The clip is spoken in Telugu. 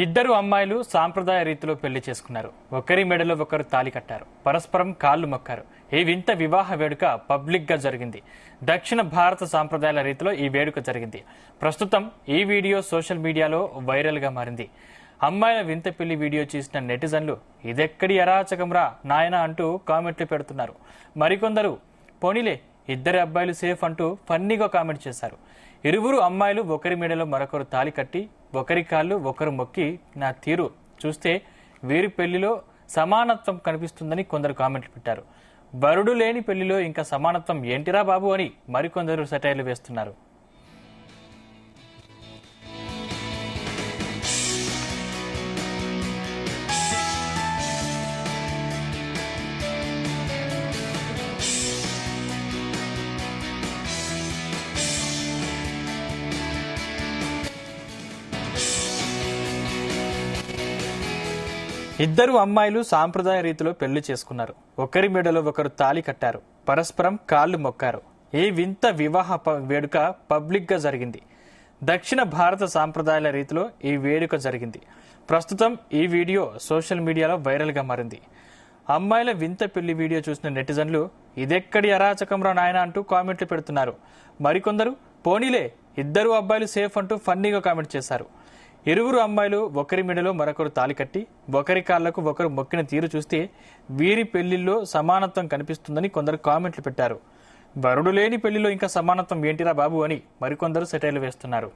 ఇద్దరు అమ్మాయిలు సాంప్రదాయ రీతిలో పెళ్లి చేసుకున్నారు. ఒకరి మెడలో ఒకరు తాళి కట్టారు. పరస్పరం కాళ్లు మొక్కారు. ఈ వింత వివాహ వేడుక పబ్లిక్ గా జరిగింది. దక్షిణ భారత సాంప్రదాయాల రీతిలో ఈ వేడుక జరిగింది. ప్రస్తుతం ఈ వీడియో సోషల్ మీడియాలో వైరల్ గా మారింది. అమ్మాయిల వింత పెళ్లి వీడియో చూసిన నెటిజన్లు ఇదెక్కడి అరాచకంరా నాయన అంటూ కామెంట్లు పెడుతున్నారు. మరికొందరు పోనీలే ఇద్దరి అబ్బాయిలు సేఫ్ అంటూ ఫన్నీగా కామెంట్ చేశారు. ఇరువురు అమ్మాయిలు ఒకరి మెడలో మరొకరు తాళి కట్టి ఒకరి కాళ్ళు ఒకరు మొక్కి నా తీరు చూస్తే వీరి పెళ్లిలో సమానత్వం కనిపిస్తుందని కొందరు కామెంట్లు పెట్టారు. వరుడు లేని పెళ్లిలో ఇంకా సమానత్వం ఏంటిరా బాబు అని మరికొందరు సెటైర్లు వేస్తున్నారు. ఇద్దరు అమ్మాయిలు సాంప్రదాయ రీతిలో పెళ్లి చేసుకున్నారు. ఒకరి మెడలో ఒకరు తాళి కట్టారు. పరస్పరం కాళ్లు మొక్కారు. ఈ వింత వివాహ వేడుక పబ్లిక్ గా జరిగింది. దక్షిణ భారత సాంప్రదాయాల రీతిలో ఈ వేడుక జరిగింది. ప్రస్తుతం ఈ వీడియో సోషల్ మీడియాలో వైరల్ గా మారింది. అమ్మాయిల వింత పెళ్లి వీడియో చూసిన నెటిజన్లు ఇదెక్కడి అరాచకంరా నాయన అంటూ కామెంట్లు పెడుతున్నారు. మరికొందరు పోనీలే ఇద్దరు అబ్బాయిలు సేఫ్ అంటూ ఫన్నీగా కామెంట్ చేశారు. ఇరువురు అమ్మాయిలు ఒకరి మెడలో మరొకరు తాళి కట్టి ఒకరి కాళ్లకు ఒకరు మొక్కిన తీరు చూస్తే వీరి పెళ్లిల్లో సమానత్వం కనిపిస్తుందని కొందరు కామెంట్లు పెట్టారు. వరుడు లేని పెళ్లిలో ఇంకా సమానత్వం ఏంటిరా బాబు అని మరికొందరు సెటైర్లు వేస్తున్నారు.